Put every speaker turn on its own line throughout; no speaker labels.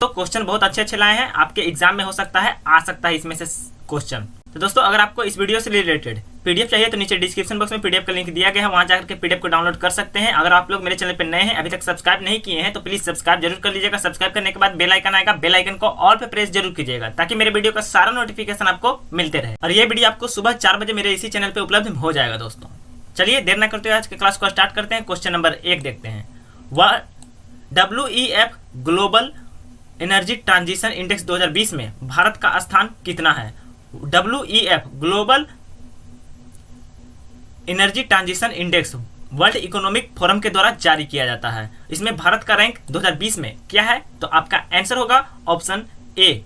तो क्वेश्चन बहुत अच्छे अच्छे लाए हैं, आपके एग्जाम में हो सकता है आ सकता है इसमें से क्वेश्चन। तो दोस्तों अगर आपको इस वीडियो से रिलेटेड पीडीएफ चाहिए तो नीचे डिस्क्रिप्शन बॉक्स में पीडीएफ का लिंक दिया गया है, वहां जाकर के पीडीएफ को डाउनलोड कर सकते हैं। अगर आप लोग मेरे चैनल पर नए हैं, अभी तक सब्सक्राइब नहीं किए हैं तो प्लीज सब्सक्राइब जरूर कर लीजिएगा। सब्सक्राइब करने के बाद बेल आइकन आएगा, बेल आइकन को ऑल पे प्रेस जरूर कीजिएगा ताकि मेरे वीडियो का सारा नोटिफिकेशन आपको मिलते रहे। और ये वीडियो आपको सुबह 4 बजे मेरे इसी चैनल पर उपलब्ध हो जाएगा। दोस्तों चलिए देर न करते हुए आज के क्लास को स्टार्ट करते हैं। क्वेश्चन नंबर 1 देखते हैं। WEF global energy transition index 2020 में भारत का स्थान कितना है? WEF global energy transition index world Economic forum के द्वारा जारी किया जाता है। इसमें भारत का रैंक 2020 में क्या है? तो आपका आंसर होगा ऑप्शन ए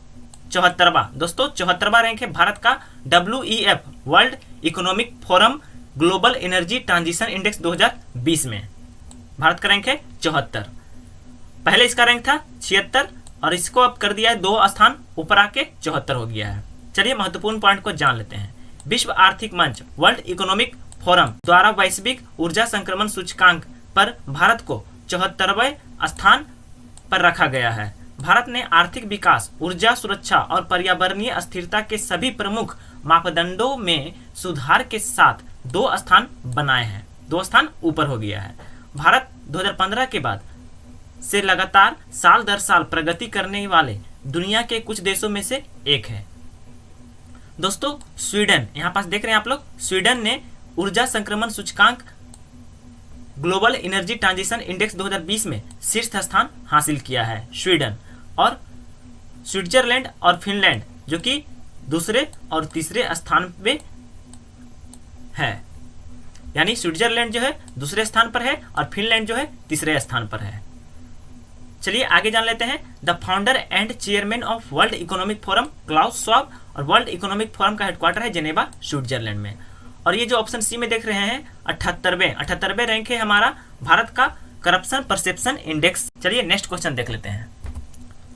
74वां। दोस्तों 74वां रैंक है भारत का WEF world Economic forum global energy transition index 2020 में भारत का रैंक है 74। पहले इसका रैंक था 76 और इसको अब कर दिया है 2 स्थान ऊपर आके 74 हो गया है। चलिए महत्वपूर्ण पॉइंट को जान लेते हैं। विश्व आर्थिक मंच वर्ल्ड इकोनॉमिक फोरम द्वारा वैश्विक ऊर्जा संक्रमण सूचकांक पर भारत को 74वें स्थान पर रखा गया है। भारत ने आर्थिक विकास, ऊर्जा सुरक्षा और पर्यावरणीय स्थिरता के सभी प्रमुख मापदंडों में सुधार के साथ 2 स्थान बनाए हैं, 2 स्थान ऊपर हो गया है। भारत 2015 के बाद से लगातार साल दर साल प्रगति करने वाले दुनिया के कुछ देशों में से एक है। दोस्तों स्वीडन, यहाँ पास देख रहे हैं आप लोग, स्वीडन ने ऊर्जा संक्रमण सूचकांक ग्लोबल एनर्जी ट्रांजिशन इंडेक्स 2020 में शीर्ष स्थान हासिल किया है स्वीडन। और स्विट्जरलैंड और फिनलैंड जो कि दूसरे और तीसरे स्थान पे है, यानी स्विट्जरलैंड जो है दूसरे स्थान पर है और फिनलैंड जो है तीसरे स्थान पर है। चलिए आगे जान लेते हैं। The founder and chairman of World Economic Forum Klaus Schwab, और वर्ल्ड इकोनॉमिक फोरम का हेडक्वार्टर है जेनेवा स्विट्जरलैंड में। और ये जो ऑप्शन सी में देख रहे हैं 78वें रैंक है हमारा भारत का करप्शन परसेप्शन इंडेक्स। चलिए नेक्स्ट क्वेश्चन देख लेते हैं।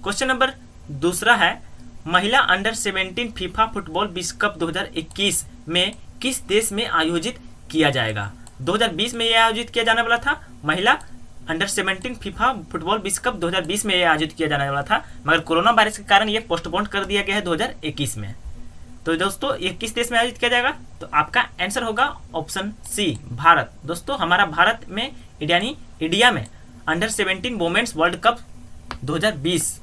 क्वेश्चन नंबर 2 है, महिला अंडर 17 फीफा फुटबॉल विश्व कप 2021 में किस देश में आयोजित किया जाएगा? 2020 में यह आयोजित किया जाने वाला था, महिला अंडर 17 फीफा फुटबॉल विश्व कप 2020 में यह आयोजित किया जाने वाला था, मगर कोरोना वायरस के कारण यह पोस्टपोन कर दिया गया है 2021 में। तो दोस्तों ये किस देश में आयोजित किया जाएगा? तो आपका आंसर होगा ऑप्शन सी भारत। दोस्तों हमारा भारत में यानी इंडिया में अंडर 17 वुमेन्स वर्ल्ड कप 2020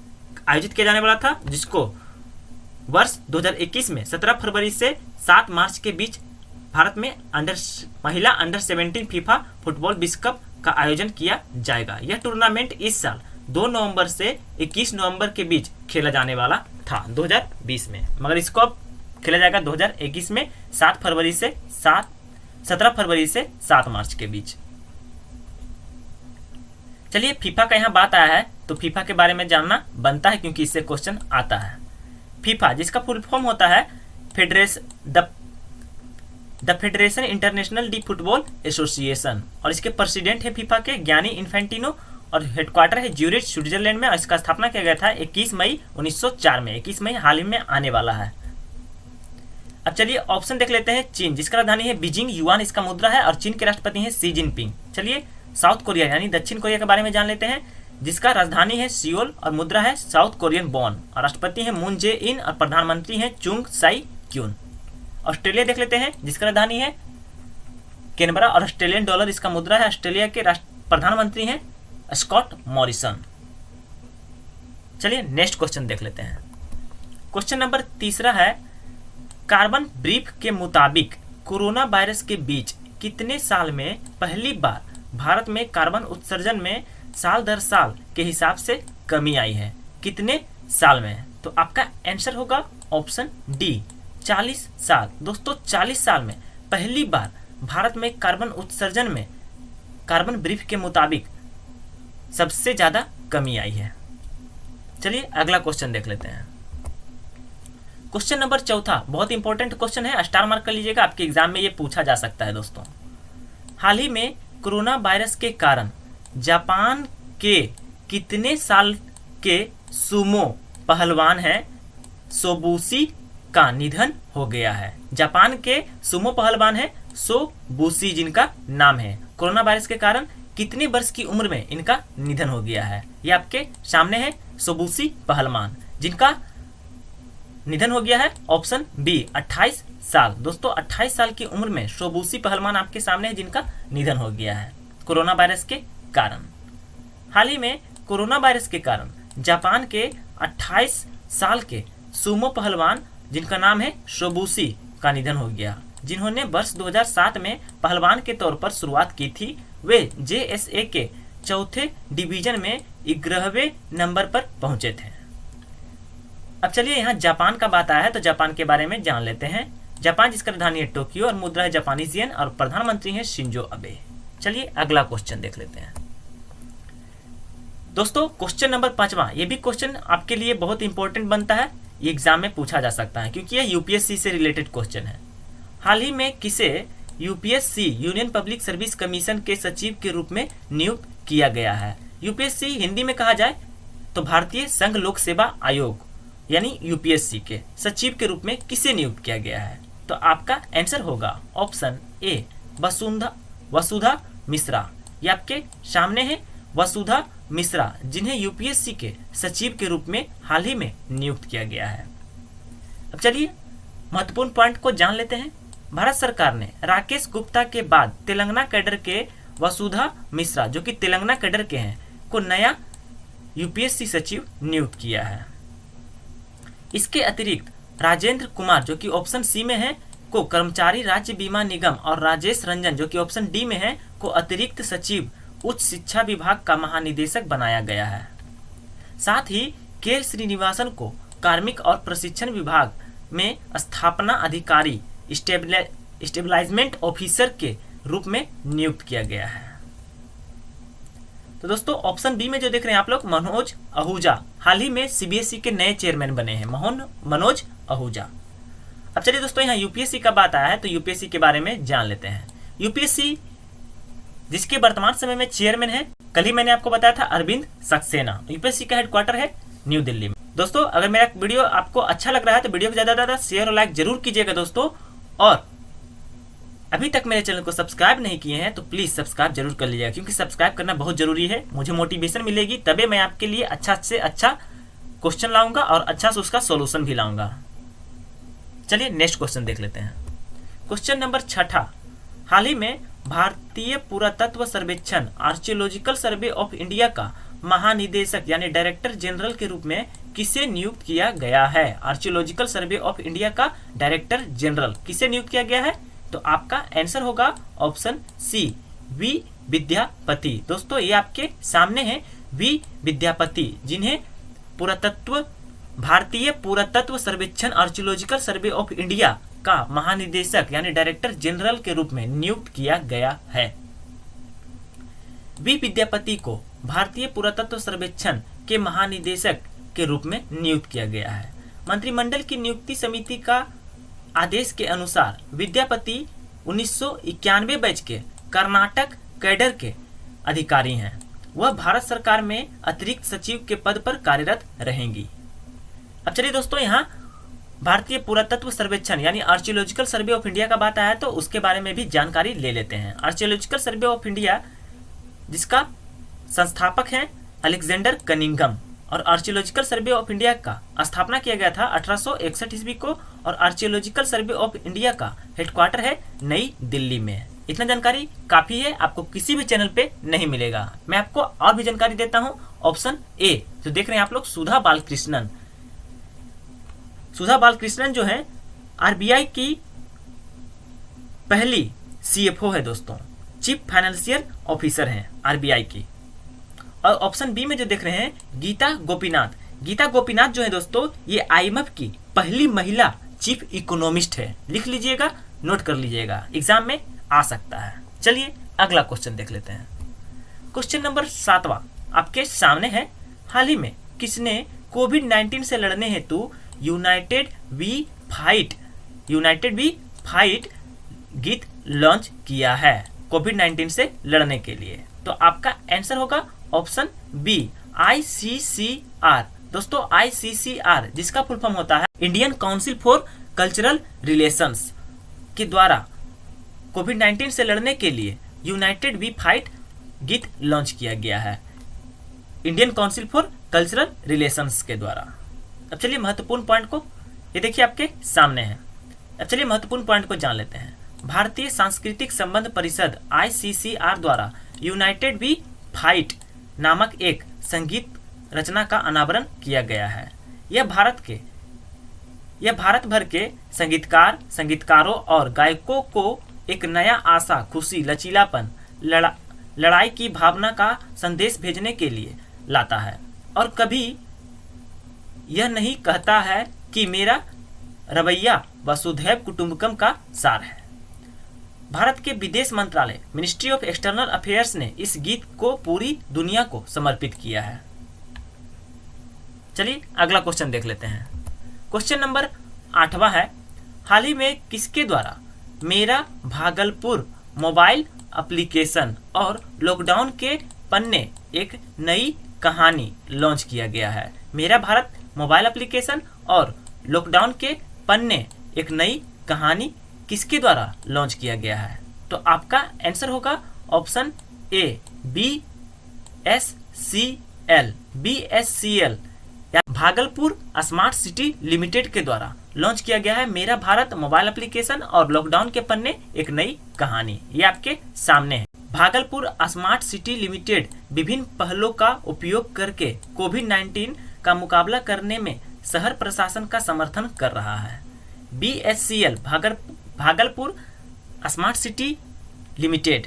आयोजित किया जाने वाला था, जिसको वर्ष 2021 में 17 फरवरी से 7 मार्च के बीच भारत में महिला अंडर 17 फीफा फुटबॉल विश्व कप का आयोजन किया जाएगा। यह टूर्नामेंट इस साल 2 नवंबर से 21 नवंबर के बीच खेला जाने वाला था 2020 में, मगर इसको अब खेला जाएगा 2021 में 17 फरवरी से 7 मार्च के बीच। चलिए फीफा का यहाँ बात आया है तो फीफा के बारे में जानना बनता है क्योंकि इससे क्वेश्चन आता है। फीफा जिसका फुल फॉर्म होता है the federation international D football association, और इसके प्रेसिडेंट है फीफा के ज्ञानी इन्फेंटिनो, और हेडक्वार्टर है ज्यूरिच स्विट्जरलैंड में। और इसका स्थापना किया गया था 21 मई 1904 में। 21 मई हाल ही में आने वाला है। अब चलिए ऑप्शन देख लेते हैं। चीन जिसका राजधानी है बीजिंग, युआन इसका मुद्रा है, और चीन के राष्ट्रपति हैं शी जिनपिंग। चलिए साउथ कोरिया यानी दक्षिण कोरिया के बारे में जान लेते हैं, जिसका राजधानी है सियोल और मुद्रा है साउथ कोरियन वॉन, और राष्ट्रपति हैं मून जे इन और प्रधानमंत्री हैं चुंग साई क्यून। ऑस्ट्रेलिया देख लेते हैं जिसका राजधानी है कैनबरा और ऑस्ट्रेलियन डॉलर इसका मुद्रा है। ऑस्ट्रेलिया के प्रधानमंत्री हैं स्कॉट मॉरिसन। चलिए नेक्स्ट क्वेश्चन देख लेते हैं। क्वेश्चन नंबर 3 है, कार्बन ब्रीफ के मुताबिक कोरोना वायरस के बीच कितने साल में पहली बार भारत में कार्बन उत्सर्जन में साल दर साल के हिसाब से कमी आई है? कितने साल में? तो आपका आंसर होगा ऑप्शन डी 40 साल। दोस्तों 40 साल में पहली बार भारत में कार्बन उत्सर्जन में कार्बन ब्रीफ के मुताबिक सबसे ज्यादा कमी आई है। चलिए अगला क्वेश्चन देख लेते हैं। क्वेश्चन नंबर 4 बहुत इंपॉर्टेंट क्वेश्चन है, स्टार मार्क कर लीजिएगा, आपके एग्जाम में ये पूछा जा सकता है। दोस्तों हाल ही में कोरोना वायरस के कारण जापान के कितने साल के सुमो पहलवान हैं सोबुशी का निधन हो गया है? जापान के सुमो पहलवान है सोबुशी जिनका नाम है। कोरोना वायरस के कारण कितने वर्ष की उम्र में इनका निधन हो गया है? ये आपके सामने है सोबुसी पहलवान, जिनका निधन हो गया है ऑप्शन बी 28 साल। दोस्तों 28 साल की उम्र में सोबुसी पहलवान आपके सामने है, जिनका निधन हो गया है कोरोना वायरस के कारण। हाल ही में कोरोना वायरस के कारण जापान के 28 साल के सुमो पहलवान, जिनका नाम है सोबुसी, का निधन हो गया, जिन्होंने वर्ष 2007 में पहलवान के तौर पर शुरुआत की थी। वे JSA के चौथे डिवीजन में 11वें नंबर पर पहुंचे थे। अब चलिए यहाँ जापान का बात आया है तो जापान के बारे में जान लेते हैं। जापान जिसका राजधानी है टोक्यो और मुद्रा है जापानीज येन और प्रधानमंत्री है शिंजो अबे। चलिए अगला क्वेश्चन देख लेते हैं। दोस्तों क्वेश्चन नंबर 5वां, ये भी क्वेश्चन आपके लिए बहुत इंपॉर्टेंट बनता है, ये एग्जाम में पूछा जा सकता है क्योंकि ये यूपीएससी से रिलेटेड क्वेश्चन है। हाल ही में किसे UPSC union public service commission के सचिव के रूप में नियुक्त किया गया है? यूपीएससी हिंदी में कहा जाए तो भारतीय संघ लोक सेवा आयोग यानी यूपीएससी के सचिव के रूप में किसे नियुक्त किया गया है? तो आपका आंसर होगा ऑप्शन ए वसुधा मिश्रा। ये आपके सामने है वसुधा मिश्रा, जिन्हें यूपीएससी के सचिव के रूप में हाल ही में नियुक्त किया गया है। अब चलिए महत्वपूर्ण पॉइंट को जान लेते हैं। भारत सरकार ने राकेश गुप्ता के बाद तेलंगाना कैडर के वसुधा मिश्रा, जो कि तेलंगाना कैडर के हैं, को नया यूपीएससी सचिव नियुक्त किया है। इसके अतिरिक्त राजेंद्र कुमार, जो कि ऑप्शन सी में है, को कर्मचारी राज्य बीमा निगम और राजेश रंजन, जो कि ऑप्शन डी में है, को अतिरिक्त सचिव उच्च शिक्षा विभाग का महानिदेशक बनाया गया है। साथ ही के श्रीनिवासन को कार्मिक और प्रशिक्षण विभाग में स्थापना अधिकारी स्टेबलाइजमेंट ऑफिसर के रूप में नियुक्त किया गया है। तो दोस्तों ऑप्शन बी में जो देख रहे हैं आप लोग, मनोज आहूजा हाल ही में सीबीएसई के नए चेयरमैन बने हैं, मनोज आहूजा। अब चलिए दोस्तों यहाँ यूपीएससी का बात आया है तो यूपीएससी के बारे में जान लेते हैं। यूपीएससी जिसके वर्तमान समय में चेयरमैन है, कल ही मैंने आपको बताया था, अरविंद सक्सेना। यूपीएससी का हेडक्वार्टर है न्यू दिल्ली में। दोस्तों अगर मेरा वीडियो आपको अच्छा लग रहा है तो वीडियो को ज्यादा से ज्यादा शेयर और लाइक जरूर कीजिएगा दोस्तों, और अभी तक मेरे चैनल को सब्सक्राइब नहीं किए हैं तो प्लीज सब्सक्राइब जरूर कर लीजिएगा, क्योंकि सब्सक्राइब करना बहुत जरूरी है। मुझे मोटिवेशन मिलेगी, तभी मैं आपके लिए अच्छा से अच्छा क्वेश्चन लाऊंगा और अच्छा से उसका सोल्यूशन भी लाऊंगा। चलिए नेक्स्ट क्वेश्चन देख लेते हैं। क्वेश्चन नंबर 6, हाल ही में भारतीय पुरातत्व सर्वेक्षण आर्कियोलॉजिकल सर्वे ऑफ इंडिया का महानिदेशक यानी डायरेक्टर जनरल के रूप में किसे नियुक्त किया गया है? आर्कियोलॉजिकल सर्वे ऑफ इंडिया का डायरेक्टर जनरल किसे नियुक्त किया गया है? तो आपका आंसर होगा ऑप्शन सी वी विद्यापति। दोस्तों ये आपके सामने है वी विद्यापति, जिन्हें भारतीय पुरातत्व सर्वेक्षण आर्कियोलॉजिकल सर्वे ऑफ इंडिया का महानिदेशक यानी डायरेक्टर जनरल के रूप में नियुक्त किया गया है। वी विद्यापति को भारतीय पुरातत्व सर्वेक्षण के महानिदेशक के रूप में नियुक्त किया गया है। मंत्रिमंडल की नियुक्ति समिति का आदेश के अनुसार विद्यापति 1991 बैच के कर्नाटक कैडर के अधिकारी हैं। वह भारत सरकार में अतिरिक्त सचिव के पद पर कार्यरत रहेंगी। अब चलिए दोस्तों यहाँ भारतीय पुरातत्व सर्वेक्षण यानी आर्कियोलॉजिकल सर्वे ऑफ इंडिया का बात आया तो उसके बारे में भी जानकारी ले लेते हैं। आर्कियोलॉजिकल सर्वे ऑफ इंडिया जिसका संस्थापक है अलेक्जेंडर कनिंघम, और आर्कियोलॉजिकल सर्वे ऑफ इंडिया का स्थापना किया गया था 1861 ईस्वी को, और आर्कियोलॉजिकल सर्वे ऑफ इंडिया का हेडक्वार्टर है नई दिल्ली में। इतना जानकारी काफी है, आपको किसी भी चैनल पे नहीं मिलेगा। मैं आपको और भी जानकारी देता हूँ। ऑप्शन ए जो देख रहे हैं आप लोग, सुधा बालकृष्णन जो है आरबीआई की पहली सीएफओ है दोस्तों, चीफ फाइनेंशियल ऑफिसर हैं आरबीआई की। और ऑप्शन बी में जो देख रहे हैं गीता गोपीनाथ जो है दोस्तों, ये आईएमएफ की पहली महिला चीफ इकोनॉमिस्ट है। लिख लीजिएगा, नोट कर लीजिएगा, एग्जाम में आ सकता है। चलिए अगला क्वेश्चन देख लेते हैं। क्वेश्चन नंबर 7 आपके सामने है। हाल ही में किसने कोविड-19 से लड़ने हेतु यूनाइटेड वी फाइट गीत लॉन्च किया है कोविड-19 से लड़ने के लिए? तो आपका आंसर होगा ऑप्शन बी ICCR। दोस्तों ICCR जिसका फुल फॉर्म होता है Indian council for cultural relations के द्वारा कोविड-19 से लड़ने के लिए यूनाइटेड वी फाइट गीत लॉन्च किया गया है Indian council for cultural relations के द्वारा। अब चलिए महत्वपूर्ण पॉइंट को, ये देखिए आपके सामने है। अब चलिए महत्वपूर्ण पॉइंट को जान लेते हैं। भारतीय सांस्कृतिक संबंध परिषद ICCR द्वारा यूनाइटेड वी फाइट नामक एक संगीत रचना का अनावरण किया गया है। यह भारत भर के संगीतकारों और गायकों को एक नया आशा, खुशी, लचीलापन, लड़ाई की भावना का संदेश भेजने के लिए लाता है और कभी यह नहीं कहता है कि मेरा रवैया वसुधैव कुटुंबकम का सार है। भारत के विदेश मंत्रालय मिनिस्ट्री ऑफ एक्सटर्नल अफेयर्स ने इस गीत को पूरी दुनिया को समर्पित किया है। चलिए अगला क्वेश्चन देख लेते हैं। क्वेश्चन नंबर 8वां है, हाल ही में किसके द्वारा मेरा भागलपुर मोबाइल एप्लीकेशन और लॉकडाउन के पन्ने एक नई कहानी लॉन्च किया गया है। मेरा भारत मोबाइल एप्लीकेशन और लॉकडाउन के पन्ने एक नई कहानी किसके द्वारा लॉन्च किया गया है? तो आपका आंसर होगा ऑप्शन ए BSCL या भागलपुर स्मार्ट सिटी लिमिटेड के द्वारा लॉन्च किया गया है मेरा भारत मोबाइल एप्लीकेशन और लॉकडाउन के पन्ने एक नई कहानी। ये आपके सामने है। भागलपुर स्मार्ट सिटी लिमिटेड विभिन्न पहलों का उपयोग करके कोविड-19 का मुकाबला करने में शहर प्रशासन का समर्थन कर रहा है। BSCL Bhagalpur smart city limited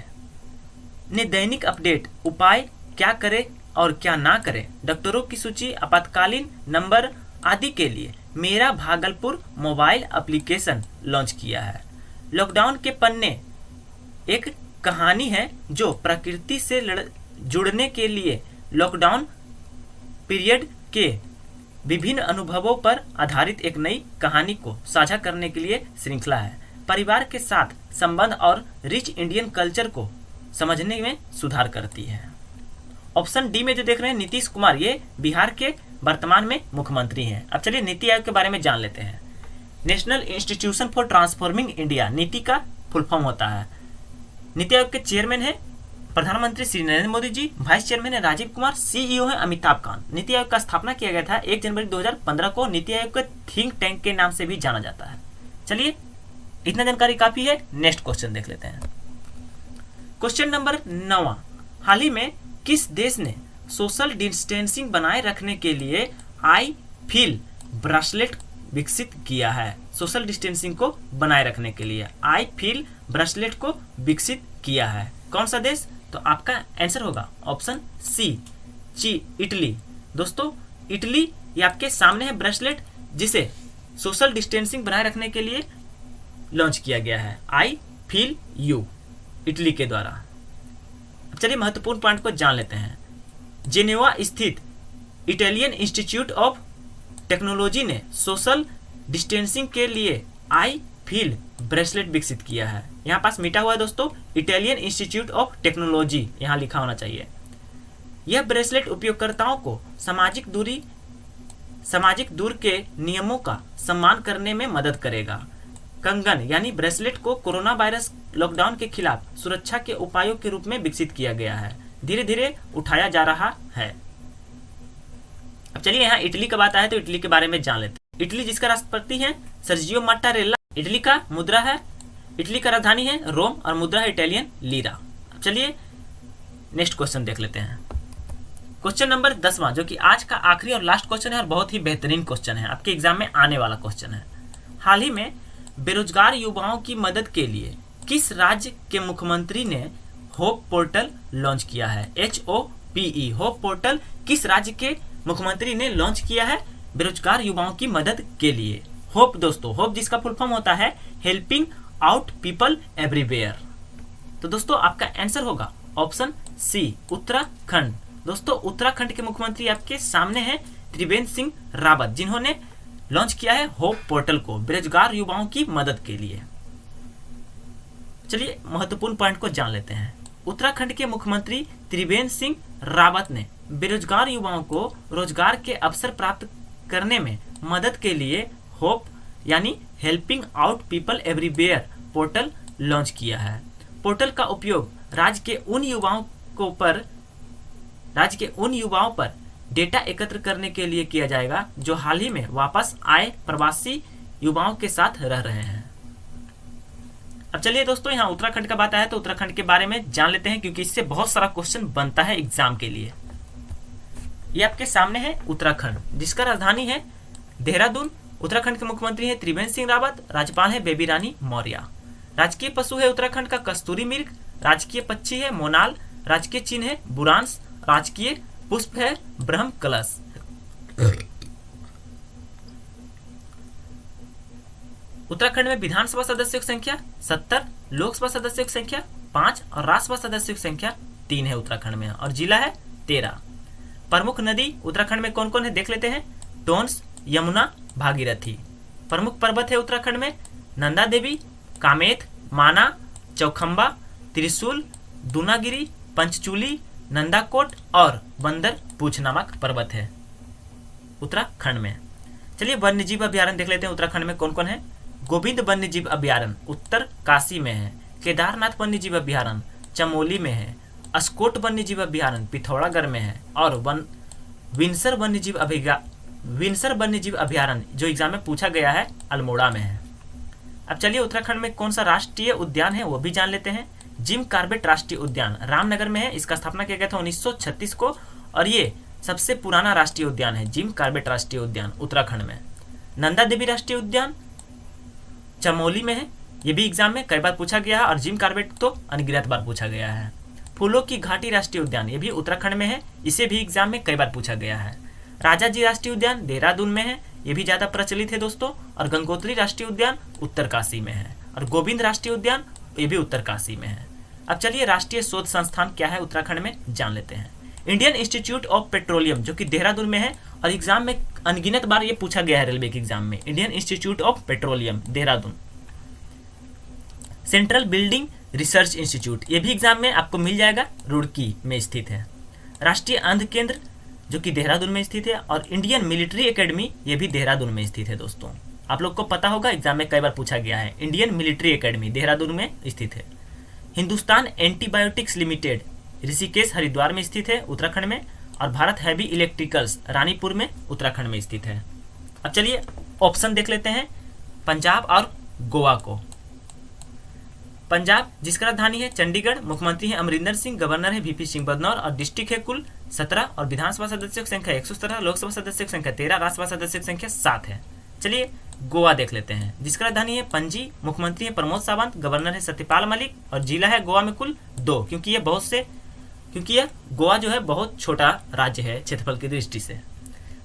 ने दैनिक अपडेट, उपाय, क्या करे और क्या ना करे, डॉक्टरों की सूची, आपातकालीन नंबर आदि के लिए मेरा भागलपुर मोबाइल एप्लीकेशन लॉन्च किया है। लॉकडाउन के पन्ने एक कहानी है जो प्रकृति से जुड़ने के लिए लॉकडाउन पीरियड के विभिन्न अनुभवों पर आधारित एक नई कहानी को साझा करने के लिए श्रृंखला है। परिवार के साथ संबंध और रिच इंडियन कल्चर को समझने में सुधार करती है। ऑप्शन डी में जो देख रहे हैं नीतीश कुमार, ये बिहार के वर्तमान में मुख्यमंत्री हैं। अब चलिए नीति आयोग के बारे में जान लेते हैं। National institution for transforming India नीति का फुल फॉर्म होता है। नीति आयोग के चेयरमैन है प्रधानमंत्री श्री नरेंद्र मोदी जी, वाइस चेयरमैन है राजीव कुमार, CEO है अमिताभ कांत। नीति आयोग का स्थापना किया गया था 1 जनवरी 2015 को। नीति आयोग को थिंक टैंक के नाम से भी जाना जाता है। चलिए इतना जानकारी काफी है, नेक्स्ट क्वेश्चन देख लेते हैं। क्वेश्चन नंबर 9, हाल ही में किस देश ने सोशल डिस्टेंसिंग बनाए रखने के लिए आई फील ब्रेसलेट विकसित किया है? सोशल डिस्टेंसिंग को बनाए रखने के लिए आई फील ब्रेसलेट को विकसित किया है। कौन सा देश? तो आपका आंसर होगा ऑप्शन सी इटली। दोस्तों इटली ये आपके सामने है ब्रेसलेट जिसे सोशल डिस्टेंसिंग बनाए रखने के लिए लॉन्च किया गया है आई फील यू, इटली के द्वारा। चलिए महत्वपूर्ण पॉइंट को जान लेते हैं। जेनेवा स्थित इटालियन इंस्टीट्यूट ऑफ टेक्नोलॉजी ने सोशल डिस्टेंसिंग के लिए आई फील ब्रेसलेट विकसित किया है। यहाँ पास मिटा हुआ है दोस्तों, इटालियन इंस्टीट्यूट ऑफ टेक्नोलॉजी यहाँ लिखा होना चाहिए। यह ब्रेसलेट उपयोगकर्ताओं को सामाजिक दूर के नियमों का सम्मान करने में मदद करेगा। कंगन यानी ब्रेसलेट को कोरोना वायरस लॉकडाउन के खिलाफ सुरक्षा के उपायों के रूप में विकसित किया गया है, धीरे धीरे उठाया जा रहा है। अब चलिए यहाँ इटली का बात आया तो इटली के बारे में जान लेते हैं। इटली जिसका राष्ट्रपति है सर्जियो मट्टारेल्ला, इटली का मुद्रा है, इटली का राजधानी है रोम और मुद्रा है इटालियन लीरा। अब चलिए नेक्स्ट क्वेश्चन देख लेते हैं। क्वेश्चन नंबर 10वां जो कि आज का आखिरी और लास्ट क्वेश्चन है और बहुत ही बेहतरीन क्वेश्चन है, आपके एग्जाम में आने वाला क्वेश्चन है। हाल ही में बेरोजगार युवाओं की मदद के लिए किस राज्य के मुख्यमंत्री ने होप पोर्टल लॉन्च किया है? HOPE होप पोर्टल किस राज्य के मुख्यमंत्री ने लॉन्च किया है बेरोजगार युवाओं की मदद के लिए? होप दोस्तों, होप जिसका फुल फॉर्म होता है हेल्पिंग आउट पीपल एवरीवेयर। तो दोस्तों आपका आंसर होगा ऑप्शन सी उत्तराखंड। दोस्तों उत्तराखंड के मुख्यमंत्री आपके सामने हैं त्रिवेंद्र सिंह रावत, जिन्होंने लॉन्च किया है होप पोर्टल को बेरोजगार युवाओं की मदद के लिए। चलिए महत्वपूर्ण पॉइंट को जान लेते हैं। उत्तराखंड के मुख्यमंत्री त्रिवेंद्र सिंह रावत ने बेरोजगार युवाओं को रोजगार के अवसर प्राप्त करने में मदद के लिए होप यानी helping out people everywhere portal launch किया है। पोर्टल का उपयोग राज्य के उन युवाओं को पर राज्य के उन युवाओं पर डेटा एकत्र करने के लिए किया जाएगा जो हाल ही में वापस आए प्रवासी युवाओं के साथ रह रहे हैं। अब चलिए दोस्तों, यहाँ उत्तराखंड का बात आया तो उत्तराखंड के बारे में जान लेते हैं, क्योंकि इससे बहुत सारा क्वेश्चन बनता है एग्जाम के लिए। ये आपके सामने है उत्तराखंड, जिसका राजधानी है देहरादून। उत्तराखंड के मुख्यमंत्री है त्रिवेंद्र सिंह रावत, राज्यपाल है बेबी रानी मौर्य। राजकीय पशु है उत्तराखंड का कस्तूरी मृग, राजकीय पक्षी है मोनाल, राजकीय चिन्ह है बुरांश, राजकीय पुष्प है ब्रह्म कलश। उत्तराखंड में विधानसभा सदस्यों की संख्या 70, लोकसभा सदस्यों की संख्या 5 और राज्यसभा सदस्यों की संख्या 3 है उत्तराखंड में, और जिला है 13। प्रमुख नदी उत्तराखंड में कौन कौन है देख लेते हैं। टोंस, यमुना, भागीरथी। प्रमुख पर्वत है उत्तराखंड में नंदा देवी, कामेत, माना, चौखंबा, त्रिशूल, दूनागिरी, पंचचूली, नंदाकोट और बंदर पूछ नामक पर्वत है उत्तराखंड में। चलिए वन्यजीव अभ्यारण्य देख लेते हैं उत्तराखंड में कौन कौन है। गोविंद वन्यजीव अभ्यारण्य उत्तर काशी में है। केदारनाथ वन्यजीव अभ्यारण्य चमोली में है। अस्कोट वन्यजीव अभ्यारण्य पिथौरागढ़ में है। और विंसर वन्यजीव अभ्यारण्य जो एग्जाम में पूछा गया है अल्मोड़ा में है। अब चलिए उत्तराखंड में कौन सा राष्ट्रीय उद्यान है वो भी जान लेते हैं। जिम कॉर्बेट राष्ट्रीय उद्यान रामनगर में है। इसका स्थापना किया गया था 1936 को, और ये सबसे पुराना राष्ट्रीय उद्यान है जिम कॉर्बेट राष्ट्रीय उद्यान उत्तराखंड में। नंदा देवी राष्ट्रीय उद्यान चमोली में है। ये भी एग्जाम में कई बार पूछा गया है, और जिम कॉर्बेट तो अनगिनत बार पूछा गया है। फूलों की घाटी राष्ट्रीय उद्यान ये भी उत्तराखंड में है, इसे भी एग्जाम में कई बार पूछा गया है। राजाजी राष्ट्रीय उद्यान देहरादून में है, ये भी ज्यादा प्रचलित है दोस्तों। और गंगोत्री राष्ट्रीय उद्यान उत्तरकाशी में है। और गोविंद राष्ट्रीय उद्यान ये भी उत्तरकाशी में है। अब चलिए राष्ट्रीय शोध संस्थान क्या है उत्तराखंड में जान लेते हैं। इंडियन इंस्टीट्यूट ऑफ पेट्रोलियम जो कि देहरादून में है, और एग्जाम में अनगिनत बार ये पूछा गया है रेलवे के एग्जाम में। Indian institute of petroleum Dehradun. Central building research institute ये भी एग्जाम में आपको मिल जाएगा, रुड़की में स्थित है। राष्ट्रीय अंध केंद्र जो कि देहरादून में स्थित है। और इंडियन मिलिट्री एकेडमी ये भी देहरादून में स्थित है दोस्तों। आप लोग को पता होगा, एग्जाम में कई बार पूछा गया है। इंडियन मिलिट्री एकेडमी देहरादून में स्थित है। हिंदुस्तान एंटीबायोटिक्स लिमिटेड ऋषिकेश हरिद्वार में स्थित है उत्तराखंड में। और भारत हैवी इलेक्ट्रिकल्स रानीपुर में उत्तराखंड में स्थित है। अब चलिए ऑप्शन देख लेते हैं पंजाब और गोवा को। पंजाब जिसका राजधानी है चंडीगढ़, मुख्यमंत्री है अमरिंदर सिंह, गवर्नर है वीपी सिंह बदनौर, और डिस्ट्रिक्ट है कुल 17, और विधानसभा सदस्यों की संख्या 117, लोकसभा सदस्यों की संख्या 13, राज्यसभा सदस्यों की संख्या 7 है। चलिए गोवा देख लेते हैं, जिसका राजधानी है पणजी, मुख्यमंत्री है प्रमोद सावंत, गवर्नर है सत्यपाल मलिक, और जिला है गोवा में कुल 2, क्योंकि यह गोवा जो है बहुत छोटा राज्य है क्षेत्रफल की दृष्टि से।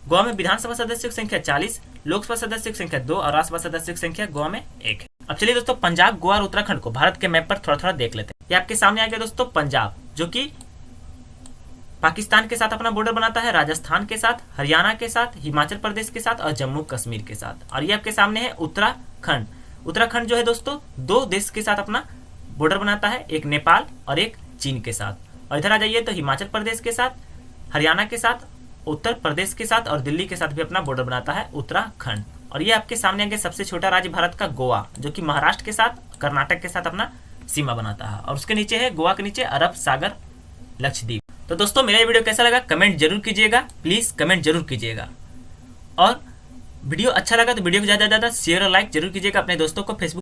गोवा में विधानसभा सदस्यों की संख्या 40, लोकसभा सदस्यों की संख्या 2 और राज्यसभा सदस्यों की संख्या गोवा में 1 है। अब चलिए दोस्तों पंजाब, गोवा और उत्तराखंड को भारत के मैप पर थोड़ा थोड़ा देख लेते हैं। ये आपके सामने आ गया दोस्तों पंजाब, जो कि पाकिस्तान के साथ अपना बॉर्डर बनाता है, राजस्थान के साथ, हरियाणा के साथ, हिमाचल प्रदेश के साथ और जम्मू कश्मीर के साथ। और ये आपके सामने है उत्तराखंड। उत्तराखंड जो है दोस्तों 2 देश के साथ अपना बॉर्डर बनाता है, एक नेपाल और एक चीन के साथ। और इधर आ जाइए तो हिमाचल प्रदेश के साथ, हरियाणा के साथ, उत्तर प्रदेश के साथ और दिल्ली के साथ भी अपना बॉर्डर बनाता है उत्तराखंड। और ये आपके सामने आगे सबसे छोटा राज्य भारत का गोवा, जो कि महाराष्ट्र के साथ, कर्नाटक के साथ अपना सीमा बनाता है। और उसके नीचे है गोवा के नीचे अरब सागर लक्षद्वीप। तो दोस्तों मेरा ये वीडियो कैसा लगा कमेंट जरूर कीजिएगा, प्लीज कमेंट जरूर कीजिएगा। और वीडियो अच्छा लगा तो वीडियो को ज़्यादा से ज़्यादा शेयर और लाइक जरूर कीजिएगा अपने दोस्तों को फेसबुक